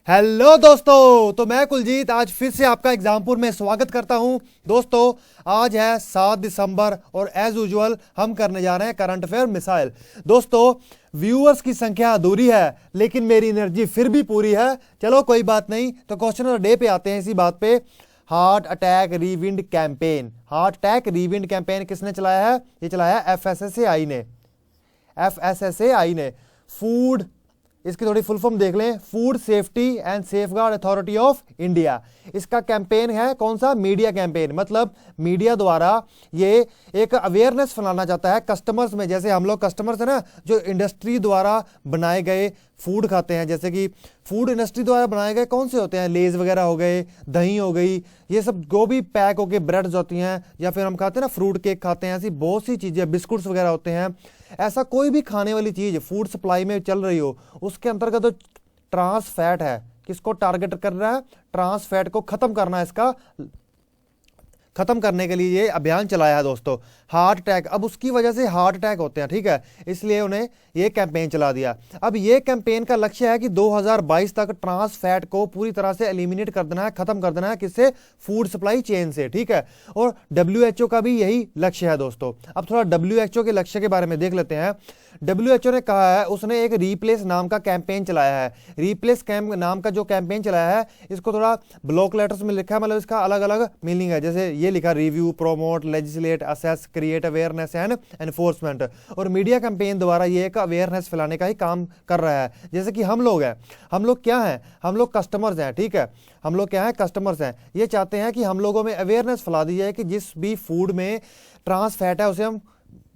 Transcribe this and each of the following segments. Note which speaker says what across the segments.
Speaker 1: Hello दोस्तों, तो मैं कुलजीत आज फिर से आपका एग्जामपुर में स्वागत करता हूं। दोस्तों आज है 7 दिसंबर और एज यूजुअल हम करने जा रहे हैं करंट अफेयर मिसाइल। दोस्तों व्यूअर्स की संख्या अधूरी है लेकिन मेरी एनर्जी फिर भी पूरी है। चलो कोई बात नहीं, तो क्वेश्चन ऑफ द डे पे आते हैं। इसी बात पे heart attack rewind campaign, heart attack rewind campaign किसने चलाया है? ये चलाया एफएसएसएआई ने। एफएसएसएआई ने फूड, इसकी थोड़ी फुल फॉर्म देख लें, food safety and safeguard authority of India. इसका कैंपेन है कौन सा? Media campaign. मतलब मीडिया द्वारा ये एक अवेयरनेस फैलाना चाहता है कस्टमर्स में। जैसे हम लोग कस्टमर्स है ना, जो इंडस्ट्री द्वारा बनाए गए फूड खाते हैं, जैसे कि फूड इंडस्ट्री द्वारा बनाए गए कौन से होते हैं, लेज वगैरह हो गए, दही हो गई, ये सब जो भी पैक होके ब्रेड्स होती हैं, या फिर हम खाते हैं ना फ्रूट केक खाते हैं, ऐसी बहुत सी चीजें, बिस्कुट्स वगैरह होते हैं। ऐसा कोई भी खाने वाली चीज फूड सप्लाई में चल रही हो, उसके अंतर्गत जो ट्रांस फैट है, किसको टारगेट कर रहा है? ट्रांस फैट को खत्म करना है। इसका खत्म करने के लिए ये अभियान चलाया है दोस्तों। हार्ट अटैक, अब उसकी वजह से हार्ट अटैक होते हैं, ठीक है, इसलिए उन्हें ये कैंपेन चला दिया। अब ये कैंपेन का लक्ष्य है कि 2022 तक ट्रांस फैट को पूरी तरह से एलिमिनेट कर देना है, खत्म कर देना है, किससे? फूड सप्लाई चेन से, ठीक है। और डब्ल्यूएचओ का भी यही लक्ष्य है दोस्तों। अब थोड़ा डब्ल्यूएचओ के लक्ष्य के बारे में देख लेते हैं। डब्ल्यूएचओ ने कहा है, उसने एक रीप्लेस नाम का कैंपेन चलाया है। रीप्लेस नाम का जो कैंपेन चलाया है, इसको थोड़ा ब्लॉक लेटर्स में लिखा है, मतलब इसका अलग अलग मीनिंग है। जैसे ये लिखा, review, promote, legislate, assess, create awareness and enforcement. और मीडिया कैंपेन द्वारा ये एक अवेयरनेस फैलाने का ही काम कर रहा है। जैसे कि हम लोग हैं, हम लोग क्या हैं? हम लोग कस्टमर्स हैं, ठीक है। हम लोग क्या हैं? कस्टमर्स हैं। ये चाहते हैं कि हम लोगों में अवेयरनेस फैला दी जाए कि जिस भी फूड में ट्रांस फैट है उसे हम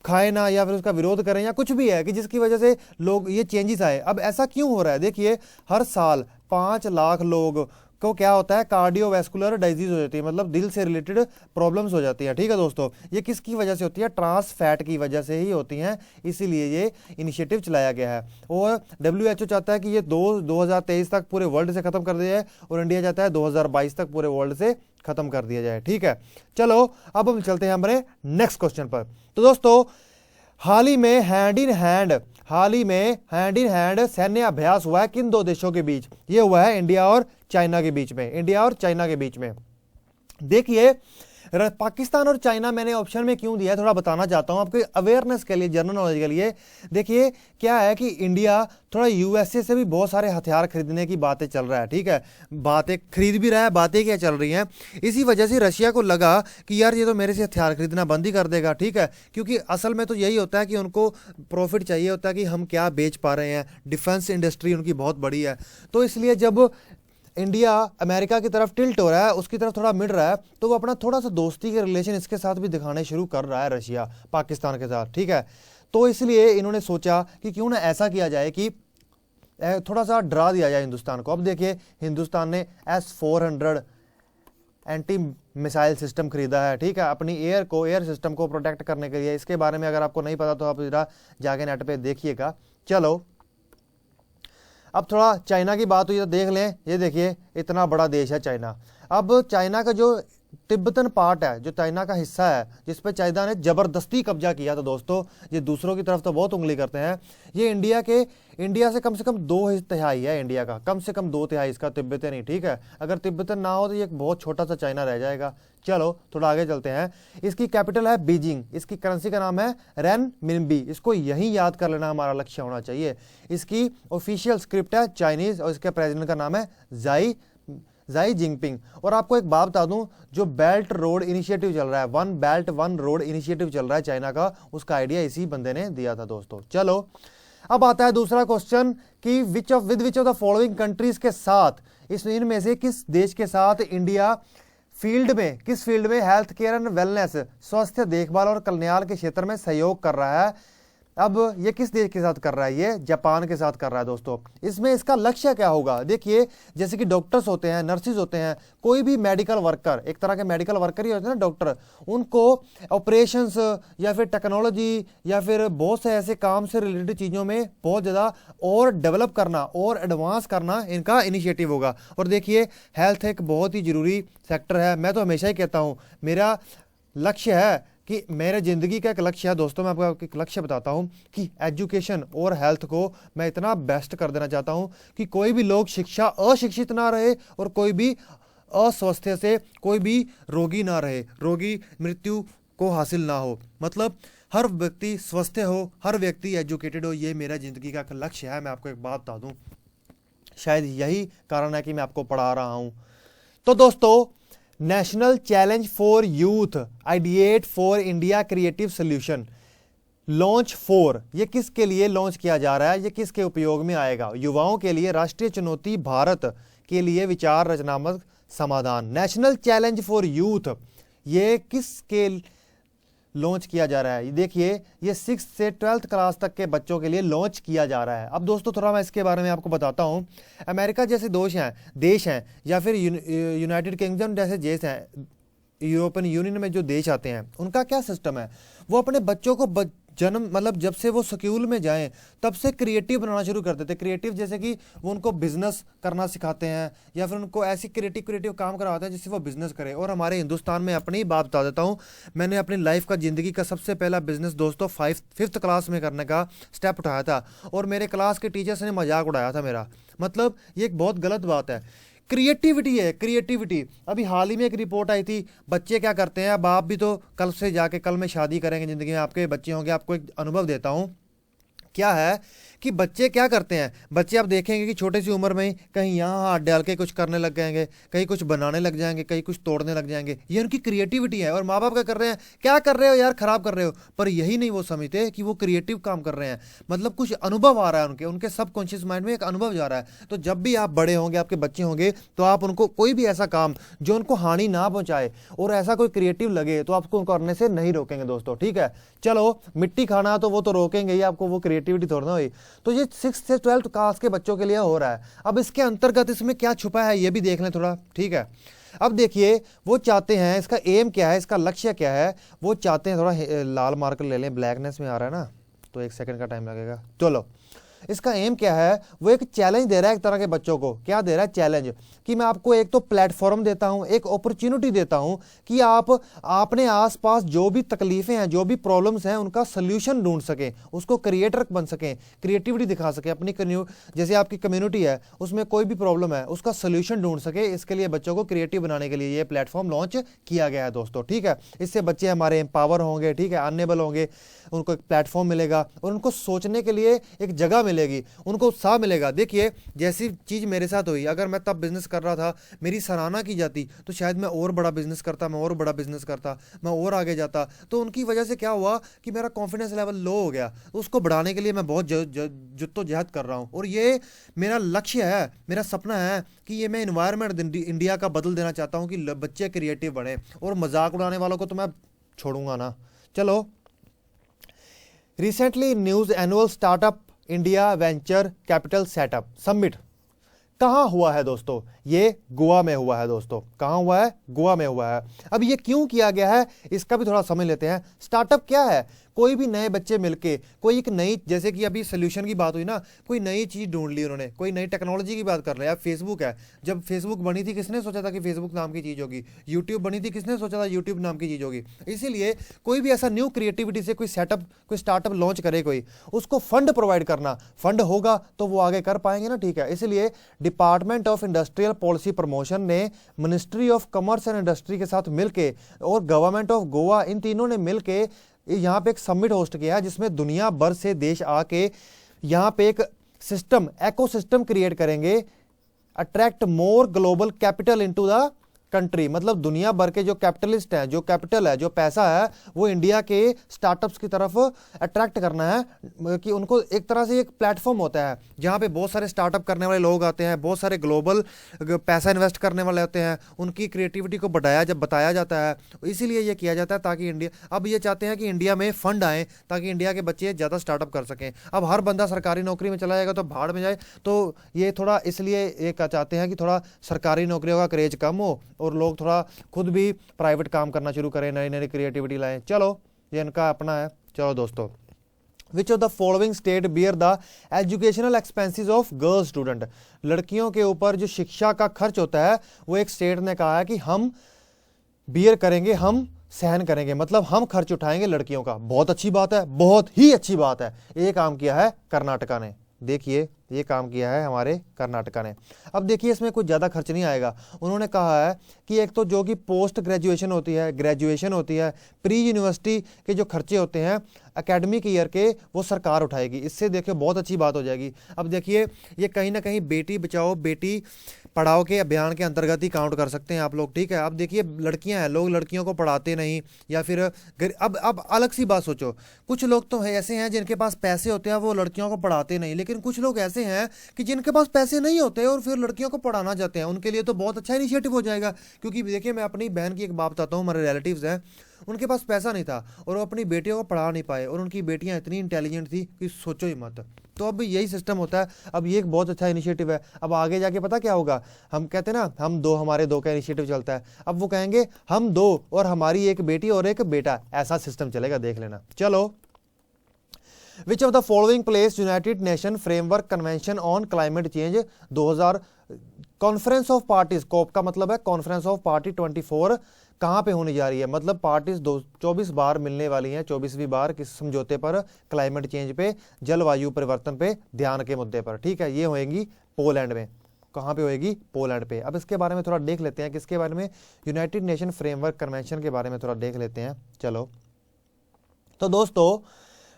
Speaker 1: खाए ना, या फिर उसका विरोध करें, या कुछ भी है कि जिसकी वजह से लोग ये चेंजेस आए। अब ऐसा क्यों हो रहा है? देखिए, हर साल 5 लाख लोग को क्या होता है? कार्डियोवैस्कुलर डिजीज हो जाती है, मतलब दिल से रिलेटेड प्रॉब्लम्स हो जाती है, ठीक है दोस्तों। ये किसकी वजह से होती है? ट्रांस फैट की वजह से ही होती हैं, इसीलिए ये इनिशिएटिव चलाया गया है। और डब्ल्यूएचओ चाहता है कि ये 2023 तक पूरे वर्ल्ड से खत्म कर दिया जाए, और इंडिया चाहता है 2022 तक पूरे वर्ल्ड से खत्म कर दिया जाए, ठीक है। चलो अब हम चलते हैं हमारे नेक्स्ट क्वेश्चन पर। तो दोस्तों हाल ही में हैंड इन हैंड सैन्य अभ्यास हुआ है किन दो देशों के बीच? ये हुआ है इंडिया और चाइना के बीच में। इंडिया और चाइना के बीच में देखिए, पाकिस्तान और चाइना मैंने ऑप्शन में क्यों दिया है थोड़ा बताना चाहता हूं आपके अवेयरनेस के लिए, जनरल नॉलेज के लिए। देखिए क्या है कि इंडिया थोड़ा यूएसए से भी बहुत सारे हथियार खरीदने की बातें चल रहा है, ठीक है। बातें खरीद भी रहा है, बातें क्या चल रही हैं, इसी वजह से रशिया को लगा कि यार ये तो मेरे से हथियार खरीदना बंद ही कर देगा, ठीक है। क्योंकि असल में तो यही होता है कि उनको प्रॉफिट चाहिए होता है कि हम क्या बेच पा रहे हैं। डिफेंस इंडस्ट्री उनकी बहुत बड़ी है, तो इसलिए जब इंडिया अमेरिका की तरफ टिल्ट हो रहा है, उसकी तरफ थोड़ा मिड रहा है, तो वो अपना थोड़ा सा दोस्ती के रिलेशन इसके साथ भी दिखाने शुरू कर रहा है, रशिया पाकिस्तान के साथ, ठीक है। तो इसलिए इन्होंने सोचा कि क्यों ना ऐसा किया जाए कि थोड़ा सा डरा दिया जाए हिंदुस्तान को। अब देखिए, हिंदुस्तान ने S-400 एंटी मिसाइल सिस्टम खरीदा है, ठीक है, अपनी एयर सिस्टम को प्रोटेक्ट करने के लिए। इसके बारे में अगर आपको नहीं पता तो आप जरा जाके नेट पे देखिएगा। चलो अब थोड़ा चाइना की बात हुई तो देख लें। ये देखिए, इतना बड़ा देश है चाइना। अब चाइना का जो तिब्बतन पार्ट है, जो चाइना का हिस्सा है, जिस पे चाइना ने जबरदस्ती कब्जा किया था दोस्तों, ये दूसरों की तरफ तो बहुत उंगली करते हैं। ये इंडिया से कम 2/3 है इंडिया का, कम से कम 2/3 इसका तिब्बतन ही, ठीक है। अगर तिब्बतन ना हो तो ये एक बहुत छोटा सा चाइना रह जाएगा। चलो थोड़ा आगे चलते हैं। इसकी कैपिटल है बीजिंग, इसकी करेंसी का नाम है रेन मिनबी। इसको यही याद कर लेना हमारा लक्ष्य होना चाहिए। इसकी ऑफिशियल स्क्रिप्ट है चाइनीज, और इसके प्रेसिडेंट का नाम है जाई जिनपिंग। और आपको एक बात बता दूं, जो बेल्ट रोड इनिशिएटिव चल रहा है, one belt one road initiative चल रहा है चाइना का, उसका आइडिया इसी बंदे ने दिया था दोस्तों। चलो अब आता है दूसरा क्वेश्चन कि विच ऑफ द फॉलोइंग कंट्रीज के साथ, इनमें से किस देश के साथ इंडिया किस फील्ड में हेल्थ केयर एंड वेलनेस, स्वास्थ्य देखभाल और कल्याण के क्षेत्र में सहयोग कर रहा है? अब ये किस देश के साथ कर रहा है? ये जापान के साथ कर रहा है दोस्तों। इसमें इसका लक्ष्य क्या होगा? देखिए, जैसे कि डॉक्टर्स होते हैं, नर्सिस होते हैं, कोई भी मेडिकल वर्कर, एक तरह के मेडिकल वर्कर ही होते हैं ना डॉक्टर, उनको ऑपरेशंस या फिर टेक्नोलॉजी या फिर बहुत से ऐसे काम से रिलेटेड चीज़ों में बहुत ज़्यादा और डेवलप करना और एडवांस करना इनका इनिशिएटिव होगा। और देखिए, हेल्थ एक बहुत ही ज़रूरी सेक्टर है। मैं तो हमेशा ही कहता हूँ, मेरा लक्ष्य है कि मेरे ज़िंदगी का एक लक्ष्य है दोस्तों, मैं आपको एक लक्ष्य बताता हूँ कि एजुकेशन और हेल्थ को मैं इतना बेस्ट कर देना चाहता हूँ कि कोई भी लोग शिक्षा अशिक्षित ना रहे और कोई भी अस्वस्थ से कोई भी रोगी ना रहे, रोगी मृत्यु को हासिल ना हो। मतलब हर व्यक्ति स्वस्थ हो, हर व्यक्ति एजुकेटेड हो, ये मेरा ज़िंदगी का एक लक्ष्य है। मैं आपको एक बात बता दूँ, शायद यही कारण है कि मैं आपको पढ़ा रहा हूँ। तो दोस्तों, national challenge for youth ideate for India creative solution launch 4, ये किसके लिए लॉन्च किया जा रहा है, ये किसके उपयोग में आएगा? युवाओं के लिए राष्ट्रीय चुनौती, भारत के लिए विचार रचनात्मक समाधान। नेशनल चैलेंज फॉर यूथ ये किसके लॉन्च किया जा रहा है? देखिए, ये 6th से 12th क्लास तक के बच्चों के लिए लॉन्च किया जा रहा है। अब दोस्तों थोड़ा मैं इसके बारे में आपको बताता हूँ। अमेरिका जैसे देश हैं या फिर यूनाइटेड किंगडम जैसे देश हैं, यूरोपियन यूनियन में जो देश आते हैं, उनका क्या सिस्टम है? वो अपने बच्चों को जन्म मतलब जब से वो स्कूल में जाएं तब से क्रिएटिव बनाना शुरू कर देते हैं। क्रिएटिव जैसे कि वो उनको बिजनेस करना सिखाते हैं या फिर उनको ऐसी क्रिएटिव काम करवाते हैं जिससे वो बिजनेस करे। और हमारे हिंदुस्तान में अपनी बात बता देता हूँ, मैंने अपनी लाइफ का ज़िंदगी का सबसे पहला बिजनेस दोस्तों 5th क्लास में करने का स्टेप उठाया था और मेरे क्लास के टीचर्स ने मजाक उड़ाया था मेरा। मतलब ये एक बहुत गलत बात है। क्रिएटिविटी है, क्रिएटिविटी। अभी हाल ही में एक रिपोर्ट आई थी, बच्चे क्या करते हैं, अब आप भी तो कल से जाके कल में शादी करेंगे, ज़िंदगी में आपके बच्चे होंगे, आपको एक अनुभव देता हूँ। क्या है कि बच्चे क्या करते हैं, बच्चे आप देखेंगे कि छोटी सी उम्र में ही कहीं यहाँ हाथ डाल के कुछ करने लग जाएंगे, कहीं कुछ बनाने लग जाएंगे, कहीं कुछ तोड़ने लग जाएंगे। ये उनकी क्रिएटिविटी है। और माँ बाप क्या कर रहे हैं, क्या कर रहे हो यार, खराब कर रहे हो। पर यही नहीं वो समझते कि वो क्रिएटिव काम कर रहे हैं। मतलब कुछ अनुभव आ रहा है उनके सबकॉन्शियस माइंड में, एक अनुभव जा रहा है। तो जब भी आप बड़े होंगे, आपके बच्चे होंगे, तो आप उनको कोई भी ऐसा काम जो उनको हानि ना पहुंचाए और ऐसा कोई क्रिएटिव लगे तो आपको उनको करने से नहीं रोकेंगे दोस्तों, ठीक है। चलो, मिट्टी खाना तो वो तो रोकेंगे ही आपको, वो क्रिएटिविटी थोड़ा ना हुई। तो ये 6th से 12th क्लास के बच्चों के लिए हो रहा है। अब इसके अंतर्गत इसमें क्या छुपा है ये भी देख लें थोड़ा, ठीक है। अब देखिए, वो चाहते हैं, इसका एम क्या है, इसका लक्ष्य क्या है। वो चाहते हैं, थोड़ा लाल मार्कर ले लें, ब्लैकनेस में आ रहा है ना तो 1 सेकंड का टाइम लगेगा। चलो, इसका एम क्या है, वो एक चैलेंज दे रहा है एक तरह के बच्चों को। क्या दे रहा है? चैलेंज, कि मैं आपको एक तो प्लेटफॉर्म देता हूं, एक अपॉर्चुनिटी देता हूं कि आप अपने आसपास जो भी तकलीफें हैं, जो भी प्रॉब्लम्स हैं, उनका सोल्यूशन ढूंढ सकें, उसको क्रिएटर बन सकें, क्रिएटिविटी दिखा सकें अपनी जैसे आपकी कम्युनिटी है उसमें कोई भी प्रॉब्लम है उसका सोल्यूशन ढूंढ सके। इसके लिए बच्चों को क्रिएटिव बनाने के लिए ये प्लेटफॉर्म लॉन्च किया गया है दोस्तों, ठीक है। इससे बच्चे हमारे एम्पावर होंगे, ठीक है, अनेबल होंगे, उनको एक प्लेटफॉर्म मिलेगा और उनको सोचने के लिए एक जगह मिलेगी, उनको उत्साह मिलेगा। देखिए, जैसी चीज़ मेरे साथ हुई, अगर मैं तब बिजनेस कर रहा था, मेरी सराहना की जाती तो शायद मैं और बड़ा बिजनेस करता, मैं और बड़ा बिजनेस करता, मैं और आगे जाता। तो उनकी वजह से क्या हुआ कि मेरा कॉन्फिडेंस लेवल लो हो गया। उसको बढ़ाने के लिए मैं बहुत जद्दोजहद कर रहा हूँ और ये मेरा लक्ष्य है, मेरा सपना है कि ये मैं एनवायरनमेंट इंडिया का बदल देना चाहता हूँ कि बच्चे क्रिएटिव बने। और मजाक उड़ाने वालों को तो मैं छोड़ूंगा ना। चलो, recently news annual startup India venture capital setup summit कहाँ हुआ है दोस्तों? ये गोवा में हुआ है दोस्तों। कहाँ हुआ है? गोवा में हुआ है। अब ये क्यों किया गया है इसका भी थोड़ा समझ लेते हैं। स्टार्टअप क्या है? कोई भी नए बच्चे मिलके कोई एक नई, जैसे कि अभी सोल्यूशन की बात हुई ना, कोई नई चीज़ ढूंढ ली उन्होंने, कोई नई टेक्नोलॉजी की बात कर रहे हैं। अब फेसबुक है, जब फेसबुक बनी थी किसने सोचा था कि फेसबुक नाम की चीज़ होगी? यूट्यूब बनी थी, किसने सोचा था यूट्यूब नाम की चीज़ होगी? इसीलिए कोई भी ऐसा न्यू क्रिएटिविटी से कोई सेटअप, कोई स्टार्टअप लॉन्च करे, कोई उसको फंड प्रोवाइड करना, फंड होगा तो वो आगे कर पाएंगे ना, ठीक है। इसलिए department of industrial policy promotion ने ministry of commerce and industry के साथ मिलके और गवर्नमेंट ऑफ गोवा, इन तीनों ने मिलके यहाँ पे एक समिट होस्ट किया है जिसमें दुनिया भर से देश आके यहाँ पे एक सिस्टम, इकोसिस्टम क्रिएट करेंगे, attract more global capital into the country. मतलब दुनिया भर के जो कैपिटलिस्ट हैं, जो कैपिटल है, जो पैसा है, वो इंडिया के स्टार्टअप्स की तरफ अट्रैक्ट करना है कि उनको एक तरह से एक प्लेटफॉर्म होता है जहाँ पे बहुत सारे स्टार्टअप करने वाले लोग आते हैं, बहुत सारे ग्लोबल पैसा इन्वेस्ट करने वाले होते हैं, उनकी क्रिएटिविटी को बताया जाता है। इसीलिए ये किया जाता है ताकि इंडिया, अब ये चाहते हैं कि इंडिया में फंड आए ताकि इंडिया के बच्चे ज़्यादा स्टार्टअप कर सकें। अब हर बंदा सरकारी नौकरी में चला जाएगा तो भाड़ में जाए, तो ये थोड़ा इसलिए ये चाहते हैं कि थोड़ा सरकारी नौकरियों का क्रेज कम हो और लोग थोड़ा खुद भी प्राइवेट काम करना शुरू करें, नई नई क्रिएटिविटी लाएं। चलो, ये इनका अपना है। चलो दोस्तों, विच of the following state bear the educational expenses of girl student? लड़कियों के ऊपर जो शिक्षा का खर्च होता है वो एक स्टेट ने कहा है कि हम बियर करेंगे, हम सहन करेंगे, मतलब हम खर्च उठाएंगे लड़कियों का। बहुत अच्छी बात है, बहुत ही अच्छी बात है। ये काम किया है कर्नाटका ने, देखिए ये काम किया है हमारे कर्नाटका ने। अब देखिए इसमें कुछ ज़्यादा खर्च नहीं आएगा। उन्होंने कहा है कि एक तो जो कि पोस्ट ग्रेजुएशन होती है, ग्रेजुएशन होती है, प्री यूनिवर्सिटी के जो खर्चे होते हैं एकेडमिक ईयर के, वो सरकार उठाएगी। इससे देखिए बहुत अच्छी बात हो जाएगी। अब देखिए ये कहीं ना कहीं बेटी बचाओ बेटी पढ़ाओ के अभियान के अंतर्गत ही काउंट कर सकते हैं आप लोग, ठीक है। अब देखिए लड़कियां हैं, लोग लड़कियों को पढ़ाते नहीं, या फिर अब अलग सी बात सोचो, कुछ लोग तो ऐसे हैं जिनके पास पैसे होते हैं, वो लड़कियों को पढ़ाते नहीं, लेकिन कुछ लोग ऐसे हैं कि जिनके पास पैसे नहीं होते और फिर लड़कियों को पढ़ाना चाहते हैं। उनके लिए तो बहुत अच्छा इनिशिएटिव हो जाएगा। क्योंकि देखिए मैं अपनी बहन की एक बात बताता हूँ, हमारे रिलेटिव्स हैं, उनके पास पैसा नहीं था और वो अपनी बेटियों को पढ़ा नहीं पाए, और उनकी बेटियां इतनी इंटेलिजेंट थी कि सोचो ही मत। तो अब यही सिस्टम होता है। अब ये एक बहुत अच्छा इनिशिएटिव है। अब आगे जाके पता क्या होगा, हम कहते हैं ना हम दो, हमारे दो का इनिशिएटिव चलता है, अब वो कहेंगे हम दो और हमारी एक बेटी और एक बेटा, ऐसा सिस्टम चलेगा, देख लेना। चलो, which of the following place United Nation framework convention on climate change 2000 conference of parties, COP का मतलब है कॉन्फ्रेंस ऑफ पार्टी 24, कहाँ पे होने जा रही है, मतलब पार्टीज 24 बार मिलने वाली हैं, 24वीं बार किस समझौते पर, क्लाइमेट चेंज पे, जलवायु परिवर्तन पे ध्यान के मुद्दे पर, ठीक है। ये होएगी पोलैंड में। कहाँ पे होएगी? पोलैंड पे। अब इसके बारे में थोड़ा देख लेते हैं, किसके बारे में, यूनाइटेड नेशन फ्रेमवर्क कन्वेंशन के बारे में थोड़ा देख लेते हैं। चलो, तो दोस्तों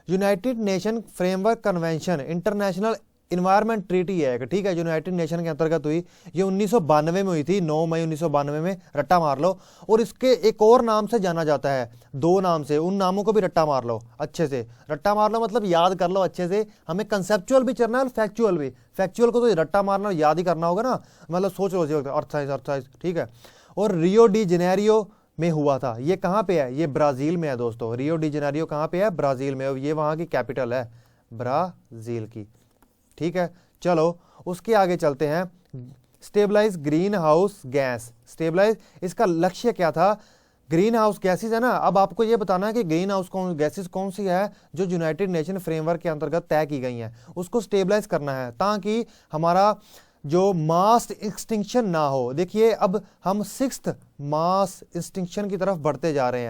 Speaker 1: United Nation framework convention international environment treaty है, ठीक है, यूनाइटेड नेशन के अंतर्गत हुई। ये 1992 में हुई थी, 9 मई 1992 में, रट्टा मार लो। और इसके एक और नाम से जाना जाता है, दो नाम से, उन नामों को भी रट्टा मार लो अच्छे से। रट्टा मार लो मतलब याद कर लो अच्छे से, हमें कंसेप्चुअल भी चलना है और फैक्चुअल भी। फैक्चुअल को तो रट्टा मारना याद ही करना होगा ना, मतलब सोच लो अर्थसाइज, ठीक है। और रियो डी जेनेरियो में हुआ था। ये कहाँ पे है? ये ब्राजील में है दोस्तों। रियो डी जेनेरियो कहाँ पे है? ब्राजील में। ये वहाँ की कैपिटल है, ब्राजील की, ठीक है। चलो उसके आगे चलते हैं। Stabilise green house gas, stabilise, इसका लक्ष्य क्या था? ग्रीन हाउस गैसेज है ना। अब आपको ये बताना है कि ग्रीन हाउस गैसेज कौन सी है जो यूनाइटेड नेशन फ्रेमवर्क के अंतर्गत तय की गई हैं, उसको स्टेबलाइज करना है ताकि हमारा जो मास एक्सटिंक्शन ना हो। देखिए अब हम 6th मास एक्सटिंक्शन की तरफ बढ़ते जा रहे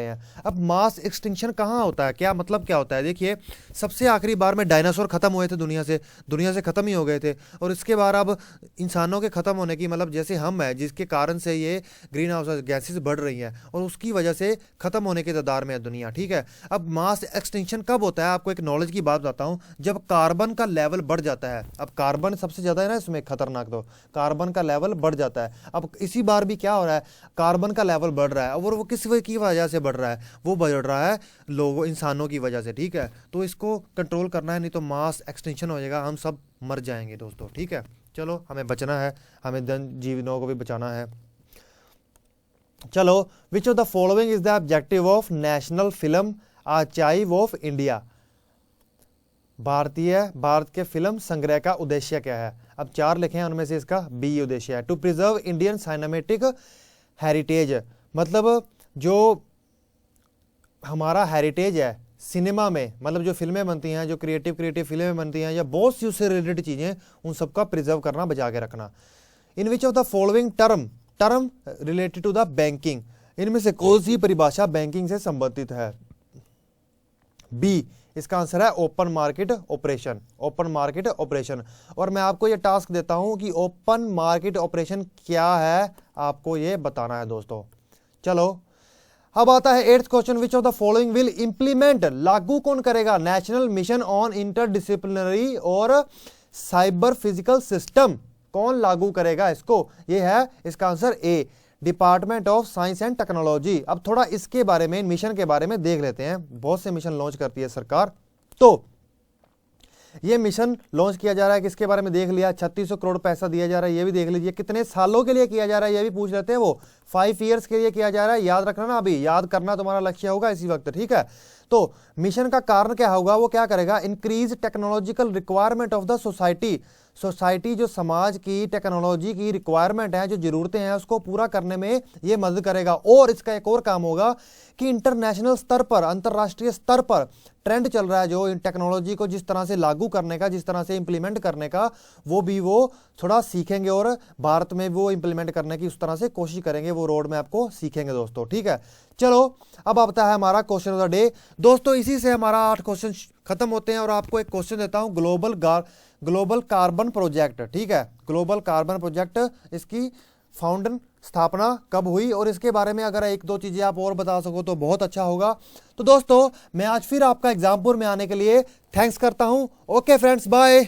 Speaker 1: हैं। अब मास एक्सटिंक्शन कहाँ होता है, क्या मतलब क्या होता है? देखिए सबसे आखिरी बार में डायनासोर खत्म हुए थे, दुनिया से खत्म ही हो गए थे। और इसके बाद अब इंसानों के खत्म होने की, मतलब जैसे हम हैं जिसके कारण से ये ग्रीन हाउस गैसेस बढ़ रही हैं और उसकी वजह से खत्म होने के कगार में है दुनिया, ठीक है। अब मास एक्सटिंक्शन कब होता है? आपको एक नॉलेज की बात बताता हूँ, जब कार्बन का लेवल बढ़ जाता है। अब कार्बन सबसे ज्यादा है ना इसमें खतरनाक, तो कार्बन का लेवल बढ़ जाता है। अब इसी बार भी क्या हो रहा है, कार्बन का लेवल बढ़ रहा है और वो किस की वजह से बढ़ रहा है? वो बढ़ रहा है लोगों, इंसानों की वजह से, ठीक है। तो इसको कंट्रोल करना है, नहीं तो मास एक्सटिंक्शन हो जाएगा, हम सब मर जाएंगे दोस्तों, ठीक है। चलो हमें बचना है, हमें जीवनों को भी बचाना है। चलो, which of the following is the objective of national film archive of India, Bharat के फिल्म संग्रह का उद्देश्य क्या है? अब 4 लिखे हैं, उनमें से इसका बी उद्देश्य है। To preserve Indian cinematic heritage, मतलब जो हमारा हेरिटेज है सिनेमा में, मतलब जो फिल्में बनती हैं, जो क्रिएटिव फिल्में बनती हैं या बहुत सी उससे रिलेटेड चीज़ें, उन सबका प्रिजर्व करना, बचा के रखना। In which of the following term related to the banking, इनमें से कौन सी परिभाषा बैंकिंग से संबंधित है? बी, इसका आंसर है ओपन मार्केट ऑपरेशन। और मैं आपको ये टास्क देता हूं कि ओपन मार्केट ऑपरेशन क्या है, आपको ये बताना है दोस्तों। चलो अब आता है 8th question, which of the following will implement, लागू कौन करेगा, नेशनल मिशन ऑन इंटरडिसिप्लिनरी और साइबर फिजिकल सिस्टम, कौन लागू करेगा इसको? ये है इसका answer A, department of science and technology. अब थोड़ा इसके बारे में, मिशन के बारे में देख लेते हैं। बहुत से मिशन लॉन्च करती है सरकार, तो ये मिशन लॉन्च किया जा रहा है, किसके बारे में देख लिया, 3600 करोड़ पैसा दिया जा रहा है, ये भी देख लीजिए। कितने सालों के लिए किया जा रहा है ये भी पूछ लेते हैं, वो 5 ईयर्स के लिए किया जा रहा है। याद रखना ना, अभी याद करना तुम्हारा लक्ष्य होगा इसी वक्त, ठीक है। तो मिशन का कारण क्या होगा, वो क्या करेगा, increase technological requirement of the society, जो समाज की टेक्नोलॉजी की रिक्वायरमेंट है, जो जरूरतें हैं, उसको पूरा करने में ये मदद करेगा। और इसका एक और काम होगा कि इंटरनेशनल स्तर पर, अंतरराष्ट्रीय स्तर पर ट्रेंड चल रहा है, जो इन टेक्नोलॉजी को जिस तरह से लागू करने का, जिस तरह से इंप्लीमेंट करने का, वो थोड़ा सीखेंगे और भारत में वो इंप्लीमेंट करने की उस तरह से कोशिश करेंगे, वो रोड मैप को सीखेंगे दोस्तों। ठीक है, चलो अब आता है हमारा क्वेश्चन ऑफ द डे दोस्तों। इसी से हमारा 8 क्वेश्चन खत्म होते हैं और आपको एक क्वेश्चन देता हूं, ग्लोबल कार्बन प्रोजेक्ट। ठीक है, ग्लोबल कार्बन प्रोजेक्ट, इसकी फाउंडन स्थापना कब हुई, और इसके बारे में अगर 1-2 चीजें आप और बता सको तो बहुत अच्छा होगा। तो दोस्तों मैं आज फिर आपका एग्जामपुर में आने के लिए थैंक्स करता हूं। Okay friends, bye.